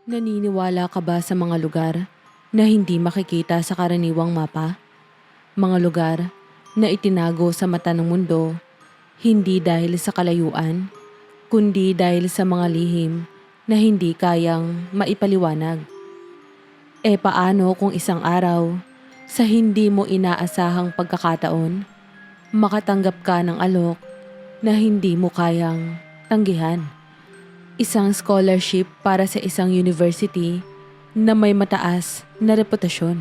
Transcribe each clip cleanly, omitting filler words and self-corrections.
Naniniwala ka ba sa mga lugar na hindi makikita sa karaniwang mapa? Mga lugar na itinago sa mata ng mundo, hindi dahil sa kalayuan, kundi dahil sa mga lihim na hindi kayang maipaliwanag. E paano kung isang araw, sa hindi mo inaasahang pagkakataon, makatanggap ka ng alok na hindi mo kayang tanggihan? Isang scholarship para sa isang university na may mataas na reputasyon.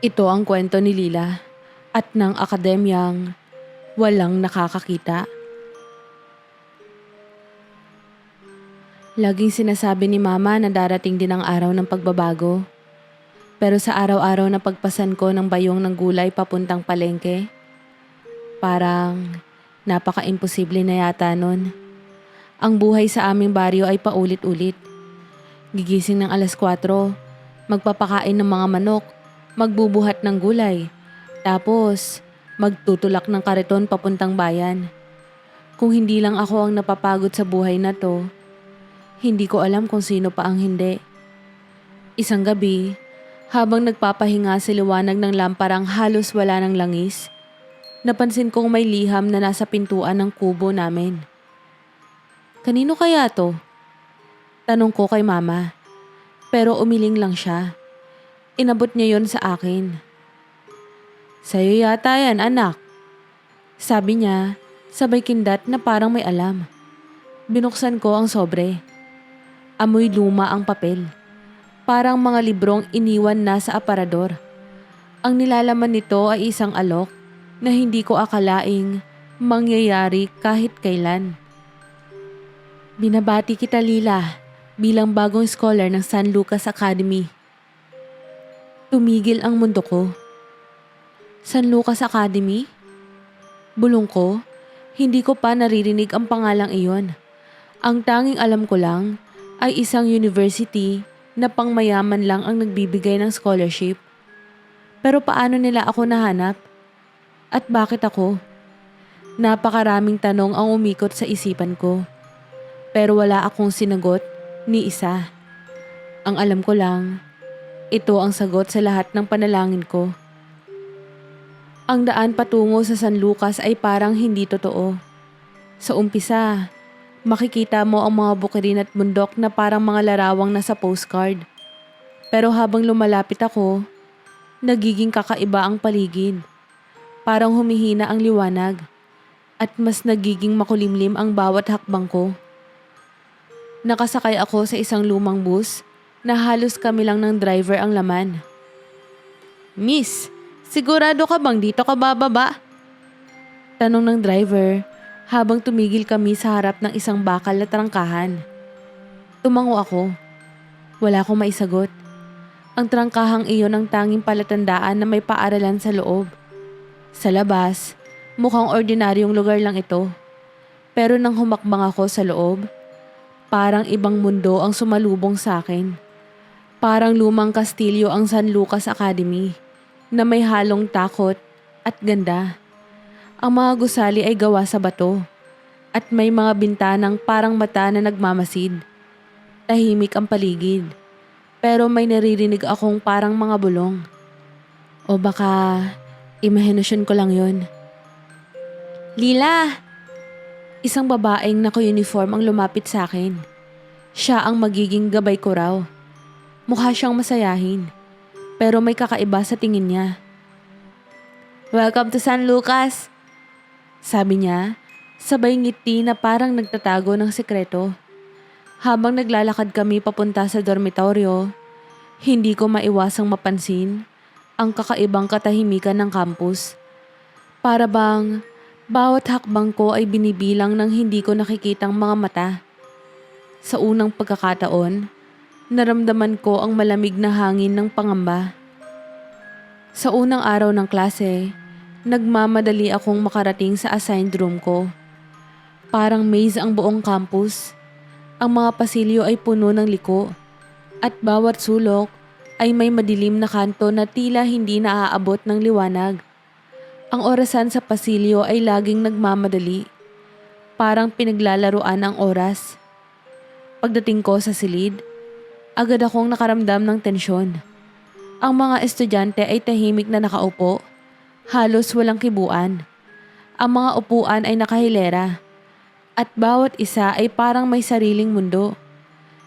Ito ang kwento ni Lila at ng akademyang walang nakakakita. Laging sinasabi ni Mama na darating din ang araw ng pagbabago. Pero sa araw-araw na pagpasan ko ng bayong ng gulay papuntang palengke, parang napaka-imposible na yata nun. Ang buhay sa aming baryo ay paulit-ulit. Gigising ng alas 4, magpapakain ng mga manok, magbubuhat ng gulay, tapos magtutulak ng kariton papuntang bayan. Kung hindi lang ako ang napapagod sa buhay na to, hindi ko alam kung sino pa ang hindi. Isang gabi, habang nagpapahinga sa liwanag ng lamparang halos wala ng langis, napansin kong may liham na nasa pintuan ng kubo namin. Kanino kaya to? Tanong ko kay Mama. Pero umiling lang siya. Inabot niya yon sa akin. Sa'yo yata yan, anak. Sabi niya, sabay kindat na parang may alam. Binuksan ko ang sobre. Amoy luma ang papel. Parang mga librong iniwan na sa aparador. Ang nilalaman nito ay isang alok na hindi ko akalaing mangyayari kahit kailan. Binabati kita, Lila, bilang bagong scholar ng San Lucas Academy. Tumigil ang mundo ko. San Lucas Academy? Bulong ko, hindi ko pa naririnig ang pangalang iyon. Ang tanging alam ko lang ay isang university na pangmayaman lang ang nagbibigay ng scholarship. Pero paano nila ako nahanap? At bakit ako? Napakaraming tanong ang umikot sa isipan ko. Pero wala akong sinagot ni isa. Ang alam ko lang, ito ang sagot sa lahat ng panalangin ko. Ang daan patungo sa San Lucas ay parang hindi totoo. Sa umpisa, makikita mo ang mga bukirin at bundok na parang mga larawang nasa postcard. Pero habang lumalapit ako, nagiging kakaiba ang paligid. Parang humihina ang liwanag at mas nagiging makulimlim ang bawat hakbang ko. Nakasakay ako sa isang lumang bus na halos kami lang ng driver ang laman. Miss, sigurado ka bang dito ka bababa? Tanong ng driver habang tumigil kami sa harap ng isang bakal na trangkahan. Tumango ako. Wala akong maisagot. Ang trangkahang iyon ang tanging palatandaan na may paaralan sa loob. Sa labas, mukhang ordinaryong lugar lang ito. Pero nang humakbang ako sa loob, parang ibang mundo ang sumalubong sa akin. Parang lumang kastilyo ang San Lucas Academy na may halong takot at ganda. Ang mga gusali ay gawa sa bato at may mga bintanang parang mata na nagmamasid. Tahimik ang paligid, pero may naririnig akong parang mga bulong. O baka imahinasyon ko lang yon. Lila! Isang babaeng naka-uniform ang lumapit sa akin. Siya ang magiging gabay ko raw. Mukha siyang masayahin, pero may kakaiba sa tingin niya. Welcome to San Lucas! Sabi niya, sabay ngiti na parang nagtatago ng sekreto. Habang naglalakad kami papunta sa dormitoryo, hindi ko maiwasang mapansin ang kakaibang katahimikan ng campus. Para bang bawat hakbang ko ay binibilang ng hindi ko nakikitang mga mata. Sa unang pagkakataon, naramdaman ko ang malamig na hangin ng pangamba. Sa unang araw ng klase, nagmamadali akong makarating sa assigned room ko. Parang maze ang buong campus. Ang mga pasilyo ay puno ng liko at bawat sulok ay may madilim na kanto na tila hindi naaabot ng liwanag. Ang orasan sa pasilyo ay laging nagmamadali. Parang pinaglalaruan ang oras. Pagdating ko sa silid, Agad akong nakaramdam ng tensyon. Ang mga estudyante ay tahimik na nakaupo. Halos walang kibuan. Ang mga upuan ay nakahilera. At bawat isa ay parang may sariling mundo.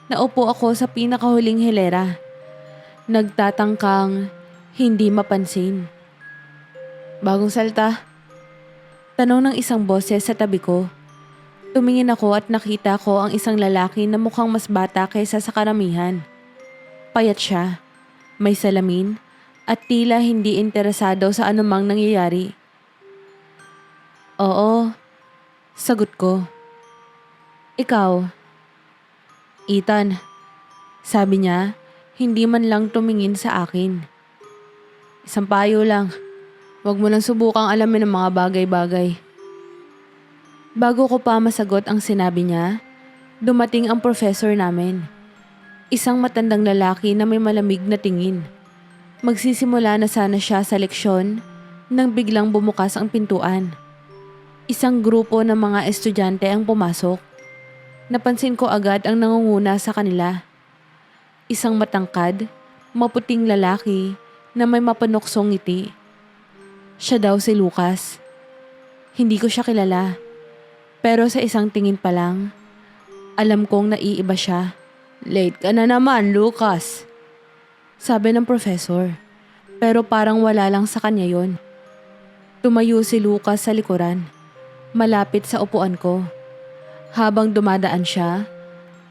Naupo ako sa pinakahuling hilera. Nagtatangkang hindi mapansin. Bagong salta? Tanong ng isang boses sa tabi ko. Tumingin ako at nakita ko ang isang lalaki na mukhang mas bata kaysa sa karamihan. Payat siya, may salamin, at tila hindi interesado sa anumang nangyayari. Oo, sagot ko. Ikaw? Ethan, sabi niya, hindi man lang tumingin sa akin. Isang payo lang, huwag mo nang subukang alamin ang mga bagay-bagay. Bago ko pa masagot ang sinabi niya, dumating ang professor namin. Isang matandang lalaki na may malamig na tingin. Magsisimula na sana siya sa leksyon nang biglang bumukas ang pintuan. Isang grupo ng mga estudyante ang pumasok. Napansin ko agad ang nangunguna sa kanila. Isang matangkad, maputing lalaki na may mapanuksong ngiti. Siya daw si Lucas. Hindi ko siya kilala. Pero sa isang tingin pa lang, alam kong naiiba siya. Late ka na naman, Lucas. Sabi ng professor. Pero parang wala lang sa kanya yon. Tumayo si Lucas sa likuran, malapit sa upuan ko. Habang dumadaan siya,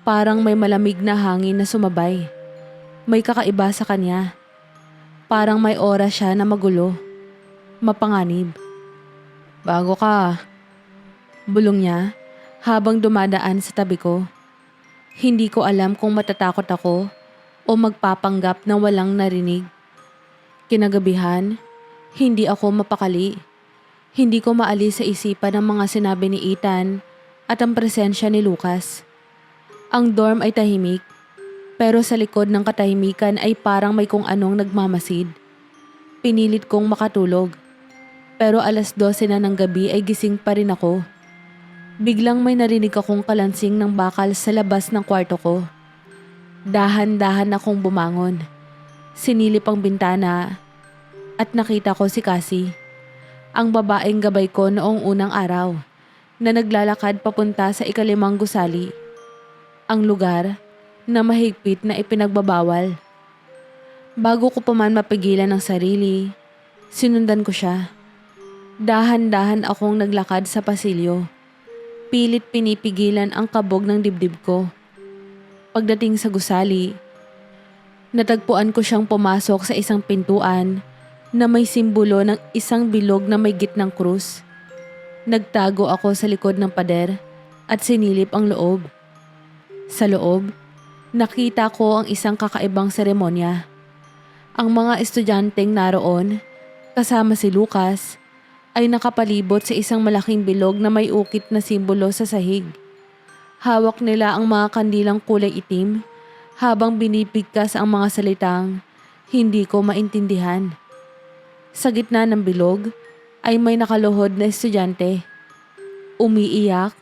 parang may malamig na hangin na sumabay. May kakaiba sa kanya. Parang may oras siya na magulo. Mapanganib. Bago ka. Bulong niya habang dumadaan sa tabi ko. Hindi ko alam kung matatakot ako o magpapanggap na walang narinig. Kinagabihan, hindi ako mapakali. Hindi ko maalis sa isipan ang mga sinabi ni Ethan at ang presensya ni Lucas. Ang dorm ay tahimik, pero sa likod ng katahimikan ay parang may kung anong nagmamasid. Pinilit kong makatulog, pero 12:00 na ng gabi ay gising pa rin ako. Biglang may narinig akong kalansing ng bakal sa labas ng kwarto ko. Dahan-dahan akong bumangon. Sinilip ang bintana at nakita ko si Cassie, ang babaeng gabay ko noong unang araw, na naglalakad papunta sa ikalimang gusali, ang lugar na mahigpit na ipinagbabawal. Bago ko pa man mapigilan ang sarili, sinundan ko siya. Dahan-dahan akong naglakad sa pasilyo. Pilit pinipigilan ang kabog ng dibdib ko. Pagdating sa gusali, natagpuan ko siyang pumasok sa isang pintuan na may simbolo ng isang bilog na may gitnang krus. Nagtago ako sa likod ng pader at sinilip ang loob. Sa loob, nakita ko ang isang kakaibang seremonya. Ang mga estudyanteng naroon, kasama si Lucas, ay nakapalibot sa isang malaking bilog na may ukit na simbolo sa sahig. Hawak nila ang mga kandilang kulay itim habang binibigkas ang mga salitang hindi ko maintindihan. Sa gitna ng bilog ay may nakaluhod na estudyante. Umiiyak,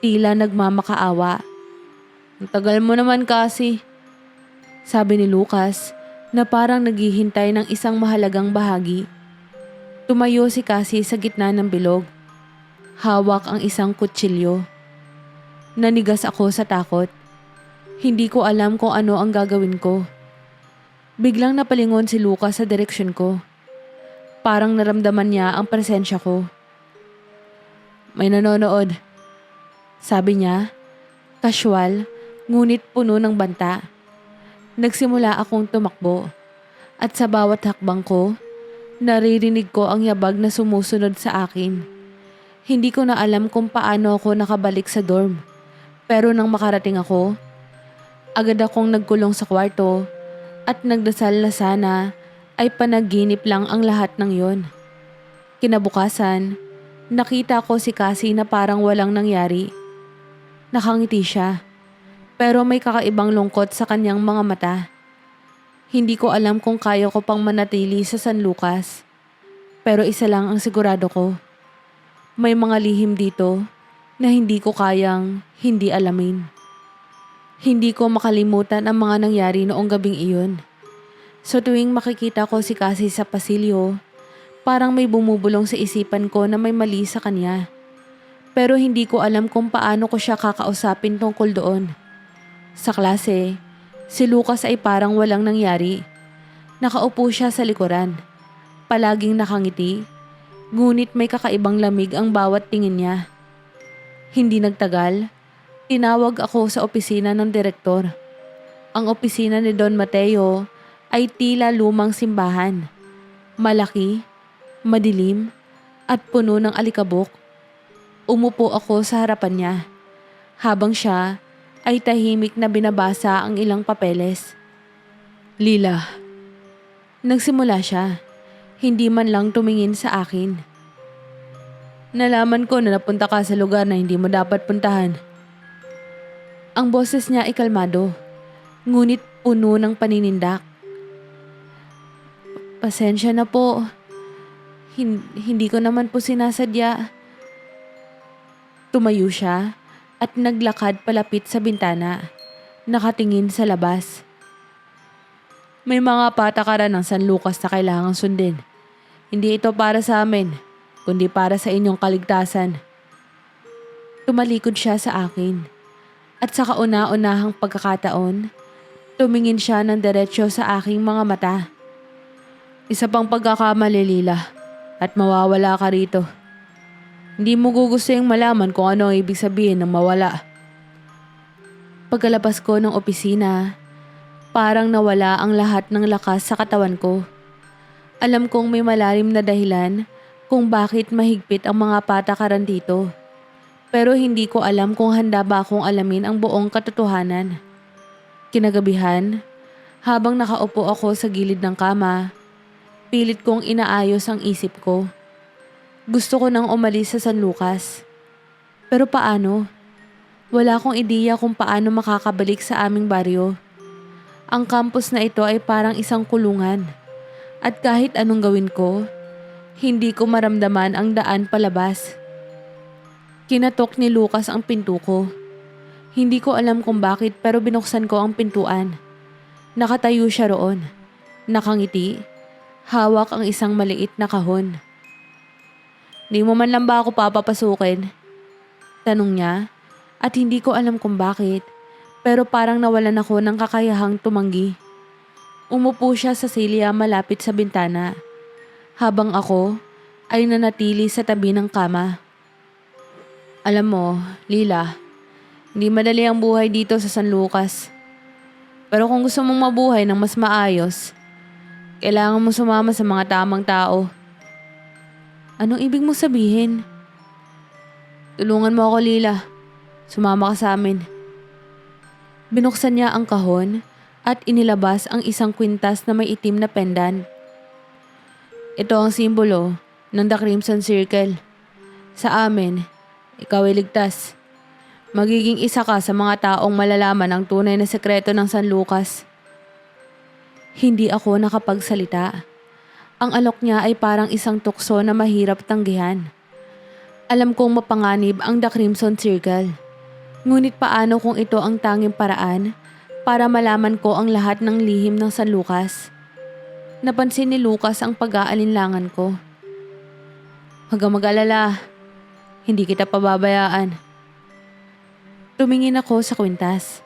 tila nagmamakaawa. Ang tagal mo naman kasi, sabi ni Lucas na parang naghihintay ng isang mahalagang bahagi. Tumayo si Cassie sa gitna ng bilog. Hawak ang isang kutsilyo. Nanigas ako sa takot. Hindi ko alam kung ano ang gagawin ko. Biglang napalingon si Lucas sa direksyon ko. Parang naramdaman niya ang presensya ko. May nanonood, sabi niya, casual, ngunit puno ng banta. Nagsimula akong tumakbo, at sa bawat hakbang ko, naririnig ko ang yabag na sumusunod sa akin. Hindi ko na alam kung paano ako nakabalik sa dorm, pero nang makarating ako, agad akong nagkulong sa kwarto at nagdasal na sana ay panaginip lang ang lahat ng yon. Kinabukasan, nakita ko si Cassie na parang walang nangyari. Nakangiti siya, pero may kakaibang lungkot sa kanyang mga mata. Hindi ko alam kung kaya ko pang manatili sa San Lucas, pero isa lang ang sigurado ko. May mga lihim dito na hindi ko kayang hindi alamin. Hindi ko makalimutan ang mga nangyari noong gabing iyon. So tuwing makikita ko si Cassie sa pasilyo, parang may bumubulong sa isipan ko na may mali sa kanya. Pero hindi ko alam kung paano ko siya kakausapin tungkol doon. Sa klase, si Lucas ay parang walang nangyari. Nakaupo siya sa likuran. Palaging nakangiti, ngunit may kakaibang lamig ang bawat tingin niya. Hindi nagtagal, tinawag ako sa opisina ng direktor. Ang opisina ni Don Mateo ay tila lumang simbahan. Malaki, madilim, at puno ng alikabok. Umupo ako sa harapan niya, habang siya ay tahimik na binabasa ang ilang papeles. Lila. Nagsimula siya, hindi man lang tumingin sa akin. Nalaman ko na napunta ka sa lugar na hindi mo dapat puntahan. Ang boses niya ay kalmado, ngunit puno ng paninindak. Pasensya na po. Hindi ko naman po sinasadya. Tumayo siya at naglakad palapit sa bintana, nakatingin sa labas. May mga patakaran ng San Lucas na kailangang sundin. Hindi ito para sa amin, kundi para sa inyong kaligtasan. Tumalikod siya sa akin, at sa kauna-unahang pagkakataon, tumingin siya ng diretsyo sa aking mga mata. Isa pang pagkakamali, Lila, at mawawala ka rito. Hindi mo gugustuhin malaman kung ano ang ibig sabihin ng mawala. Pagkalabas ko ng opisina, parang nawala ang lahat ng lakas sa katawan ko. Alam kong may malalim na dahilan kung bakit mahigpit ang mga patakaran dito. Pero hindi ko alam kung handa ba akong alamin ang buong katotohanan. Kinagabihan, habang nakaupo ako sa gilid ng kama, pilit kong inaayos ang isip ko. Gusto ko nang umalis sa San Lucas. Pero paano? Wala akong ideya kung paano makakabalik sa aming baryo. Ang campus na ito ay parang isang kulungan. At kahit anong gawin ko, hindi ko maramdaman ang daan palabas. Kinatok ni Lucas ang pinto ko. Hindi ko alam kung bakit pero binuksan ko ang pintuan. Nakatayo siya roon. Nakangiti. Hawak ang isang maliit na kahon. Di mo man lang ba ako papapasukin? Tanong niya, at hindi ko alam kung bakit, pero parang nawalan ako ng kakayahang tumanggi. Umupo siya sa silya malapit sa bintana, habang ako ay nanatili sa tabi ng kama. Alam mo, Lila, hindi madali ang buhay dito sa San Lucas. Pero kung gusto mong mabuhay ng mas maayos, kailangan mo sumama sa mga tamang tao. Anong ibig mo sabihin? Tulungan mo ako, Lila. Sumama ka sa amin. Binuksan niya ang kahon at inilabas ang isang kwintas na may itim na pendant. Ito ang simbolo ng The Crimson Circle. Sa amin, ikaw ay ligtas. Magiging isa ka sa mga taong malalaman ang tunay na sekreto ng San Lucas. Hindi ako nakapagsalita. Ang alok niya ay parang isang tukso na mahirap tanggihan. Alam kong mapanganib ang The Crimson Circle. Ngunit paano kung ito ang tanging paraan para malaman ko ang lahat ng lihim ng San Lucas? Napansin ni Lucas ang pag-aalinlangan ko. Huwag kang mag-alala. Hindi kita pababayaan. Tumingin ako sa kwintas.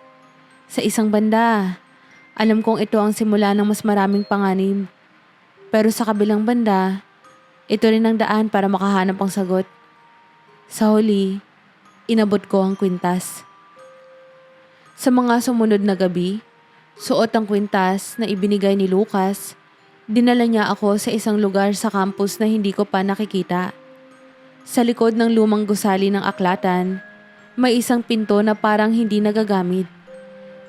Sa isang banda, alam kong ito ang simula ng mas maraming panganib. Pero sa kabilang banda, ito rin ang daan para makahanap ng sagot. Sa huli, inabot ko ang kwintas. Sa mga sumunod na gabi, suot ang kwintas na ibinigay ni Lucas, dinala niya ako sa isang lugar sa campus na hindi ko pa nakikita. Sa likod ng lumang gusali ng aklatan, may isang pinto na parang hindi nagagamit.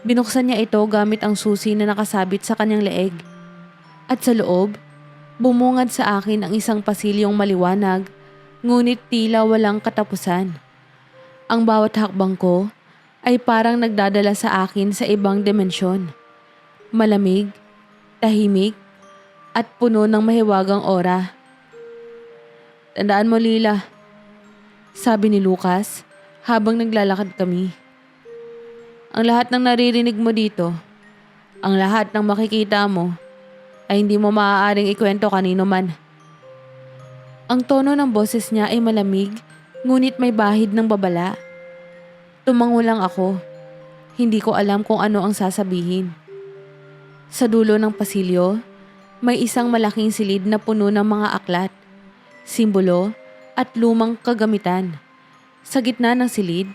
Binuksan niya ito gamit ang susi na nakasabit sa kanyang leeg. At sa loob, bumungad sa akin ang isang pasilyong maliwanag, ngunit tila walang katapusan. Ang bawat hakbang ko ay parang nagdadala sa akin sa ibang dimensyon. Malamig, tahimik, at puno ng mahiwagang aura. Tandaan mo, Lila, sabi ni Lucas habang naglalakad kami. Ang lahat ng naririnig mo dito, ang lahat ng makikita mo, ay hindi mo maaaring ikwento kanino man. Ang tono ng boses niya ay malamig, ngunit may bahid ng babala. Tumango lang ako. Hindi ko alam kung ano ang sasabihin. Sa dulo ng pasilyo, may isang malaking silid na puno ng mga aklat, simbolo at lumang kagamitan. Sa gitna ng silid,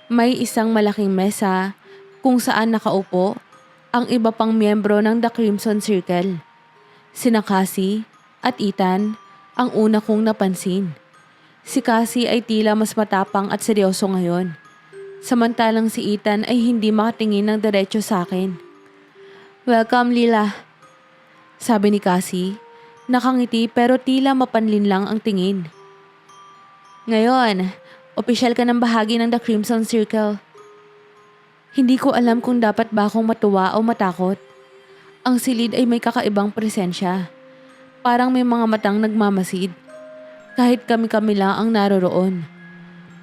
may isang malaking mesa kung saan nakaupo ang iba pang miyembro ng The Crimson Circle. Sina Cassie at Ethan ang una kong napansin. Si Cassie ay tila mas matapang at seryoso ngayon. Samantalang si Ethan ay hindi makatingin ng diretso sa akin. "Welcome, Lila," sabi ni Cassie. Nakangiti pero tila mapanlin lang ang tingin. "Ngayon, opisyal ka ng bahagi ng The Crimson Circle." Hindi ko alam kung dapat ba akong matuwa o matakot. Ang silid ay may kakaibang presensya. Parang may mga matang nagmamasid. Kahit kami-kami lang ang naroroon.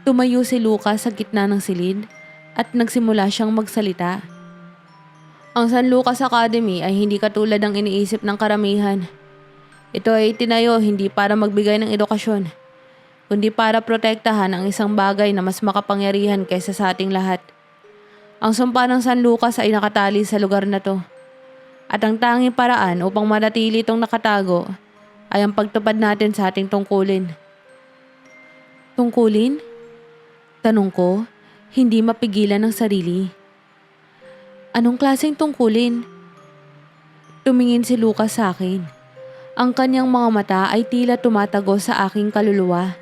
Tumayo si Lucas sa gitna ng silid at nagsimula siyang magsalita. "Ang San Lucas Academy ay hindi katulad ng iniisip ng karamihan. Ito ay tinayo hindi para magbigay ng edukasyon, kundi para protektahan ang isang bagay na mas makapangyarihan kaysa sa ating lahat. Ang sumpa ng San Lucas ay nakatali sa lugar na to. At ang tanging paraan upang manatili itong nakatago ay ang pagtupad natin sa ating tungkulin." "Tungkulin?" Tanong ko, hindi mapigilan ng sarili. "Anong klaseng tungkulin?" Tumingin si Lucas sa akin. Ang kanyang mga mata ay tila tumatago sa aking kaluluwa.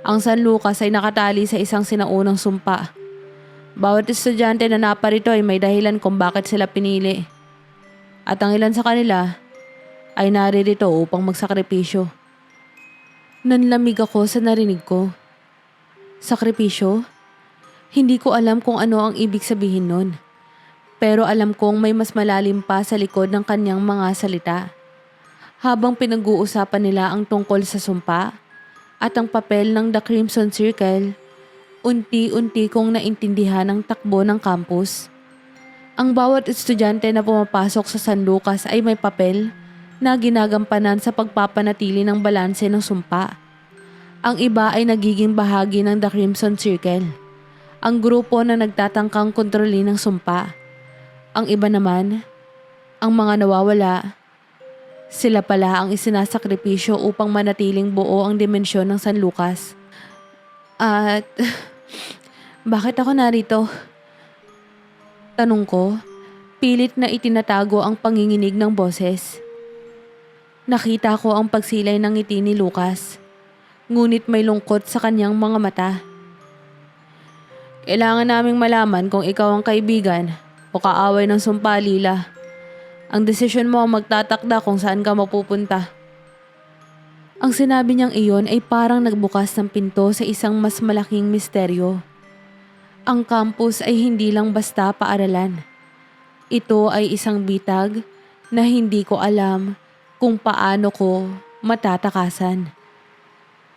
"Ang San Lucas ay nakatali sa isang sinaunang sumpa. Bawat estudyante na naparito ay may dahilan kung bakit sila pinili. At ang ilan sa kanila ay naririto upang magsakripisyo." Nanlamig ako sa narinig ko. Sakripisyo? Hindi ko alam kung ano ang ibig sabihin nun. Pero alam kong may mas malalim pa sa likod ng kanyang mga salita. Habang pinag-uusapan nila ang tungkol sa sumpa at ang papel ng The Crimson Circle, unti-unti kong naintindihan ang takbo ng campus. Ang bawat estudyante na pumapasok sa San Lucas ay may papel na ginagampanan sa pagpapanatili ng balanse ng sumpa. Ang iba ay nagiging bahagi ng The Crimson Circle, ang grupo na nagtatangkang kontrolin ng sumpa. Ang iba naman, ang mga nawawala, sila pala ang isinasakripisyo upang manatiling buo ang dimensyon ng San Lucas. At bakit ako narito? Tanong ko, pilit na itinatago ang panginginig ng boses. Nakita ko ang pagsilay ng ngiti ni Lucas. Ngunit may lungkot sa kanyang mga mata. "Kailangan naming malaman kung ikaw ang kaibigan o kaaway ng sumpa, Lila. Ang desisyon mo ang magtatakda kung saan ka mapupunta." Ang sinabi niyang iyon ay parang nagbukas ng pinto sa isang mas malaking misteryo. Ang campus ay hindi lang basta paaralan. Ito ay isang bitag na hindi ko alam kung paano ko matatakasan.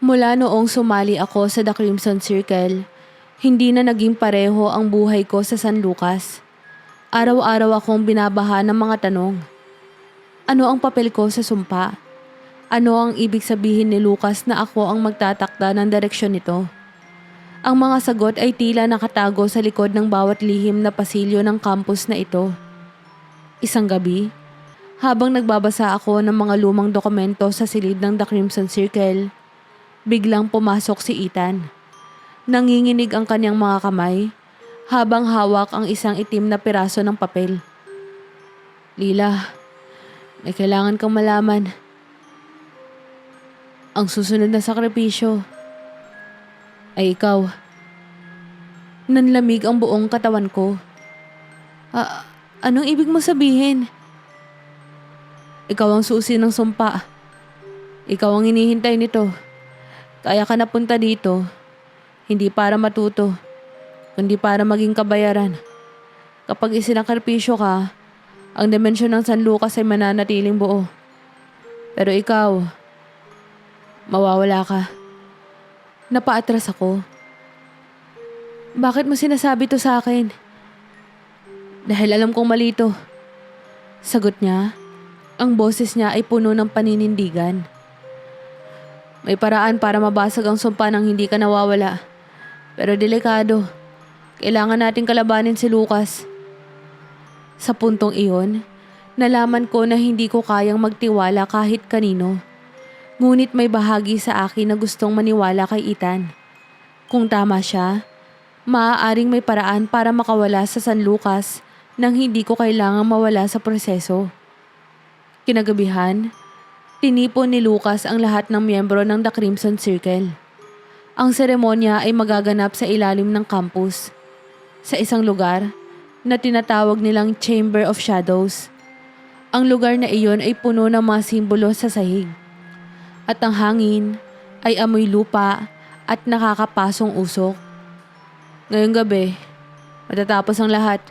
Mula noong sumali ako sa The Crimson Circle, hindi na naging pareho ang buhay ko sa San Lucas. Araw-araw akong binabaha ng mga tanong. Ano ang papel ko sa sumpa? Ano ang ibig sabihin ni Lucas na ako ang magtatakda ng direksyon nito? Ang mga sagot ay tila nakatago sa likod ng bawat lihim na pasilyo ng campus na ito. Isang gabi, habang nagbabasa ako ng mga lumang dokumento sa silid ng The Crimson Circle, biglang pumasok si Ethan. Nanginginig ang kanyang mga kamay habang hawak ang isang itim na piraso ng papel. "Lila, may kailangan kang malaman. Ang susunod na sakripisyo ay ikaw." Nanlamig ang buong katawan ko. Anong ibig mo sabihin?" "Ikaw ang susi ng sumpa. Ikaw ang hinihintay nito. Kaya ka napunta dito, hindi para matuto, kundi para maging kabayaran. Kapag isinakripisyo ka, ang dimensyon ng San Lucas ay mananatiling buo. Pero ikaw, mawawala ka." Napaatras ako. Bakit mo sinasabi to sa akin? Dahil alam kong mali to. Sagot niya. Ang boses niya ay puno ng paninindigan. May paraan para mabasag ang sumpa nang hindi ka nawawala. Pero delikado. Kailangan nating kalabanin si Lucas. Sa puntong iyon, nalaman ko na hindi ko kayang magtiwala kahit kanino. Ngunit may bahagi sa akin na gustong maniwala kay Ethan. Kung tama siya, maaaring may paraan para makawala sa San Lucas nang hindi ko kailangang mawala sa proseso. Kinagabihan, tinipon ni Lucas ang lahat ng miyembro ng The Crimson Circle. Ang seremonya ay magaganap sa ilalim ng campus, sa isang lugar na tinatawag nilang Chamber of Shadows. Ang lugar na iyon ay puno ng mga simbolo sa sahig. At ang hangin ay amoy lupa at nakakapasong usok. Ngayong gabi, matatapos ang lahat.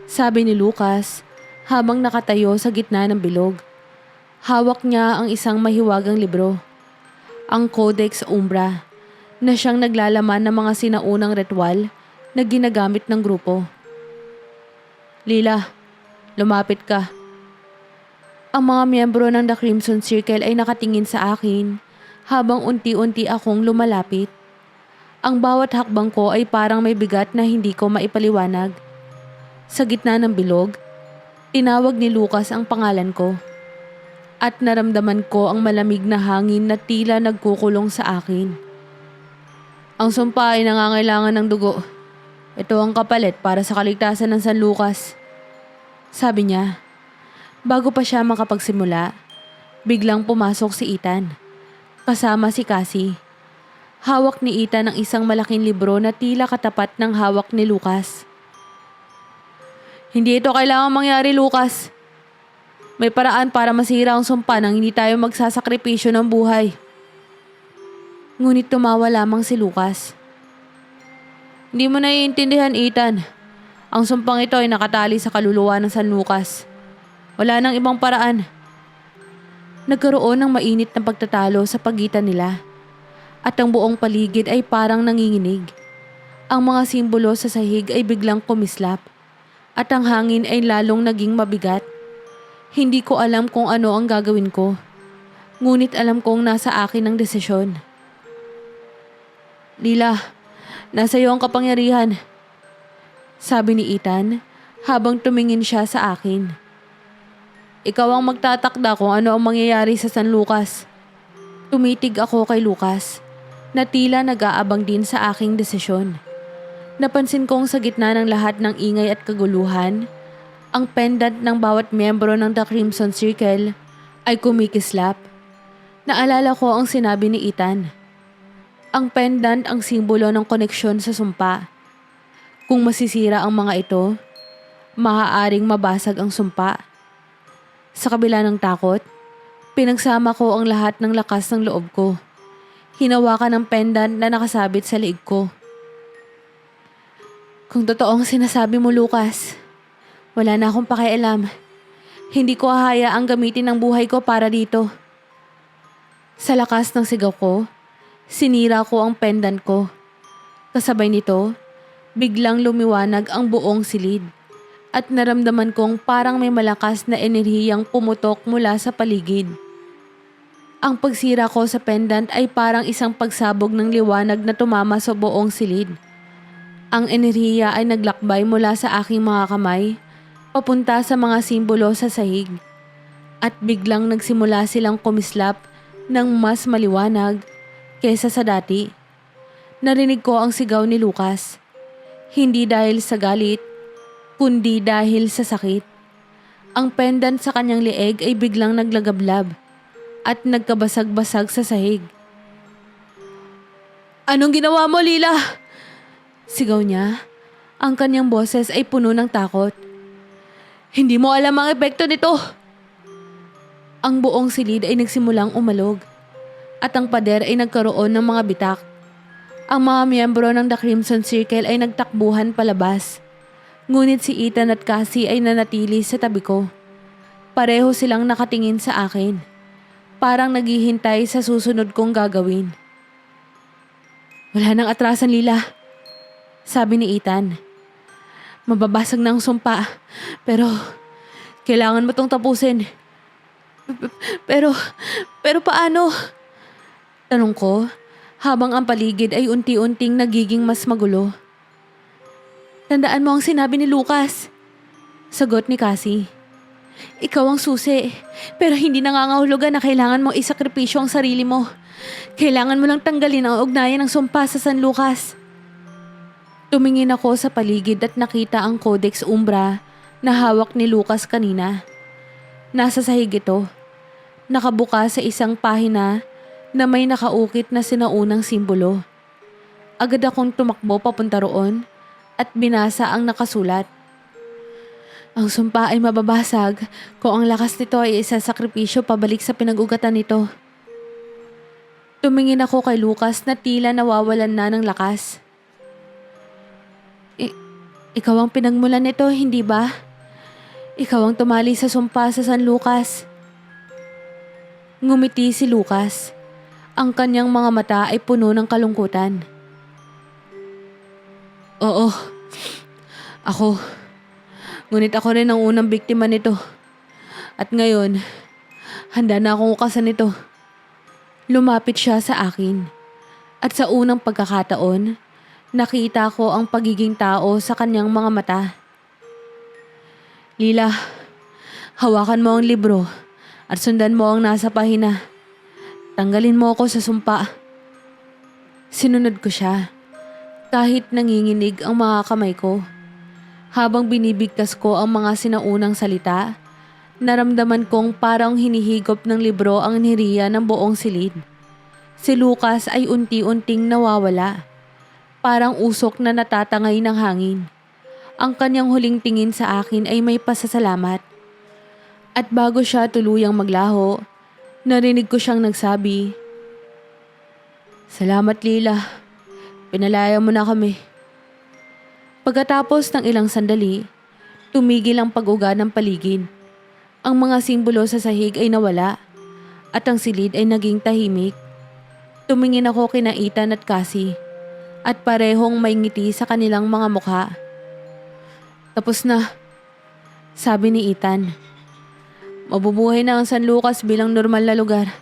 Sabi ni Lucas habang nakatayo sa gitna ng bilog. Hawak niya ang isang mahiwagang libro, ang Codex Umbra, na siyang naglalaman ng mga sinaunang ritual na ginagamit ng grupo. Lila, lumapit ka. Ang mga miyembro ng The Crimson Circle ay nakatingin sa akin habang unti-unti akong lumalapit. Ang bawat hakbang ko ay parang may bigat na hindi ko maipaliwanag. Sa gitna ng bilog, tinawag ni Lucas ang pangalan ko. At naramdaman ko ang malamig na hangin na tila nagkukulong sa akin. Ang sumpa ay nangangailangan ng dugo. Ito ang kapalit para sa kaligtasan ng San Lucas. Sabi niya. Bago pa siya makapagsimula, biglang pumasok si Ethan. Kasama si Cassie. Hawak ni Ethan ang isang malaking libro na tila katapat ng hawak ni Lucas. Hindi ito kailangang mangyari, Lucas. May paraan para masira ang sumpa nang hindi tayo magsasakripisyo ng buhay. Ngunit tumawa lamang si Lucas. Hindi mo naiintindihan, Ethan. Ang sumpang ito ay nakatali sa kaluluwa ng San Lucas. Wala nang ibang paraan. Nagkaroon ng mainit na pagtatalo sa pagitan nila. At ang buong paligid ay parang nanginginig. Ang mga simbolo sa sahig ay biglang kumislap. At ang hangin ay lalong naging mabigat. Hindi ko alam kung ano ang gagawin ko. Ngunit alam kong nasa akin ang desisyon. Lila, nasa iyo ang kapangyarihan. Sabi ni Ethan habang tumingin siya sa akin. Ikaw ang magtatakda kung ano ang mangyayari sa San Lucas. Tumitig ako kay Lucas na tila nag-aabang din sa aking desisyon. Napansin kong sa gitna ng lahat ng ingay at kaguluhan, ang pendant ng bawat miyembro ng The Crimson Circle ay kumikislap. Naalala ko ang sinabi ni Ethan. Ang pendant ang simbolo ng koneksyon sa sumpa. Kung masisira ang mga ito, maaaring mabasag ang sumpa. Sa kabila ng takot, pinagsama ko ang lahat ng lakas ng loob ko. Hinawakan ang pendant na nakasabit sa liig ko. Kung totoo ang sinasabi mo, Lucas, wala na akong pakialam. Hindi ko hahayaang gamitin ang buhay ko para dito. Sa lakas ng sigaw ko, sinira ko ang pendant ko. Kasabay nito, biglang lumiwanag ang buong silid. At naramdaman kong parang may malakas na enerhiyang pumutok mula sa paligid. Ang pagsira ko sa pendant ay parang isang pagsabog ng liwanag na tumama sa buong silid. Ang enerhiya ay naglakbay mula sa aking mga kamay, papunta sa mga simbolo sa sahig. At biglang nagsimula silang kumislap ng mas maliwanag kaysa sa dati. Narinig ko ang sigaw ni Lucas. Hindi dahil sa galit, kundi dahil sa sakit. Ang pendant sa kanyang leeg ay biglang naglagablab at nagkabasag-basag sa sahig. Anong ginawa mo, Lila? Sigaw niya. Ang kanyang boses ay puno ng takot. Hindi mo alam ang epekto nito. Ang buong silid ay nagsimulang umalog at ang pader ay nagkaroon ng mga bitak. Ang mga miyembro ng The Crimson Circle ay nagtakbuhan palabas. Ngunit si Ethan at Cassie ay nanatili sa tabi ko. Pareho silang nakatingin sa akin. Parang naghihintay sa susunod kong gagawin. Wala nang atrasan, Lila. Sabi ni Ethan. Mababasag na ang sumpa. Pero, kailangan mo tong tapusin. Pero paano? Tanong ko, habang ang paligid ay unti-unting nagiging mas magulo. Tandaan mo ang sinabi ni Lucas. Sagot ni Cassie. Ikaw ang susi, pero hindi nangangahulugan na kailangan mong isakripisyo ang sarili mo. Kailangan mo lang tanggalin ang ugnayan ng sumpa sa San Lucas. Tumingin ako sa paligid at nakita ang Codex Umbra na hawak ni Lucas kanina. Nasa sahig ito, nakabuka sa isang pahina na may nakaukit na sinaunang simbolo. Agad akong tumakbo papunta roon at binasa ang nakasulat. Ang sumpa ay mababasag kung ang lakas nito ay isasakripisyo pabalik sa pinag-ugatan nito. Tumingin ako kay Lucas na tila nawawalan na ng lakas. Ikaw ang pinagmulan nito, hindi ba? Ikaw ang tumali sa sumpa sa San Lucas. Ngumiti si Lucas. Ang kanyang mga mata ay puno ng kalungkutan. Oo, ako. Ngunit ako rin ang unang biktima nito. At ngayon, handa na akong ukasan nito. Lumapit siya sa akin. At sa unang pagkakataon, nakita ko ang pagiging tao sa kanyang mga mata. Lila, hawakan mo ang libro at sundan mo ang nasa pahina. Tanggalin mo ako sa sumpa. Sinunod ko siya, kahit nanginginig ang mga kamay ko. Habang binibigkas ko ang mga sinaunang salita, naramdaman kong parang hinihigop ng libro ang niriya ng buong silid. Si Lucas ay unti-unting nawawala. Parang usok na natatangay ng hangin. Ang kanyang huling tingin sa akin ay may pasasalamat. At bago siya tuluyang maglaho, narinig ko siyang nagsabi, "Salamat Lila, pinalaya mo na kami." Pagkatapos ng ilang sandali, tumigil ang pag-uga ng paligid. Ang mga simbolo sa sahig ay nawala at ang silid ay naging tahimik. Tumingin ako kina Ethan at Cassie at parehong may ngiti sa kanilang mga mukha. Tapos na, sabi ni Ethan. Mabubuhay na ang San Lucas bilang normal na lugar.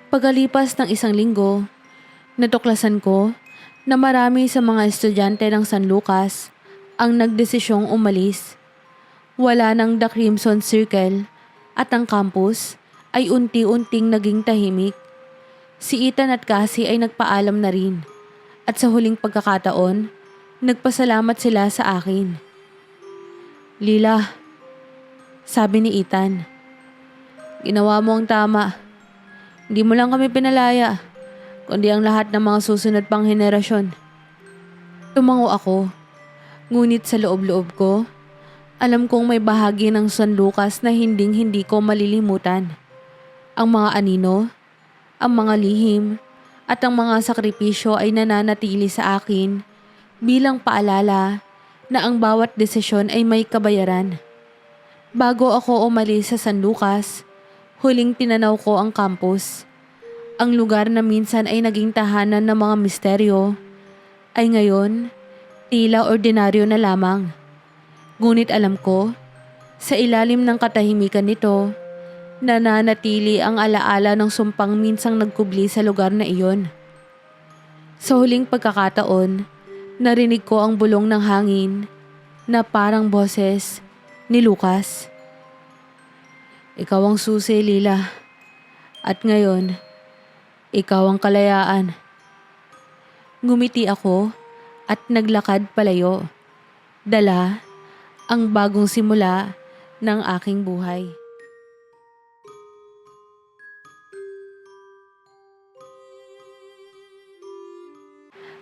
Pagkalipas ng isang linggo, natuklasan ko na marami sa mga estudyante ng San Lucas ang nagdesisyong umalis. Wala nang The Crimson Circle at ang campus ay unti-unting naging tahimik. Si Ethan at Cassie ay nagpaalam na rin at sa huling pagkakataon, nagpasalamat sila sa akin. Lila, sabi ni Ethan, ginawa mo ang tama. Hindi mo lang kami pinalaya, kundi ang lahat ng mga susunod pang henerasyon. Tumango ako, ngunit sa loob-loob ko, alam kong may bahagi ng San Lucas na hinding-hindi ko malilimutan. Ang mga anino, ang mga lihim, at ang mga sakripisyo ay nananatili sa akin bilang paalala na ang bawat desisyon ay may kabayaran. Bago ako umalis sa San Lucas, huling tinanaw ko ang campus. Ang lugar na minsan ay naging tahanan ng mga misteryo, ay ngayon tila ordinaryo na lamang. Ngunit alam ko, sa ilalim ng katahimikan nito, nananatili ang alaala ng sumpang minsang nagkubli sa lugar na iyon. Sa huling pagkakataon, narinig ko ang bulong ng hangin na parang boses ni Lucas. Ikaw ang susi, Lila. At ngayon, ikaw ang kalayaan. Ngumiti ako at naglakad palayo. Dala ang bagong simula ng aking buhay.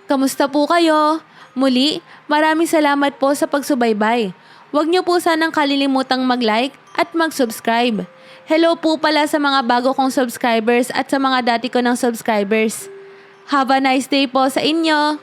Kamusta po kayo? Muli, maraming salamat po sa pagsubaybay. Huwag niyo po sanang kalilimutang mag-like at mag-subscribe. Hello po pala sa mga bago kong subscribers at sa mga dati ko ng subscribers. Have a nice day po sa inyo!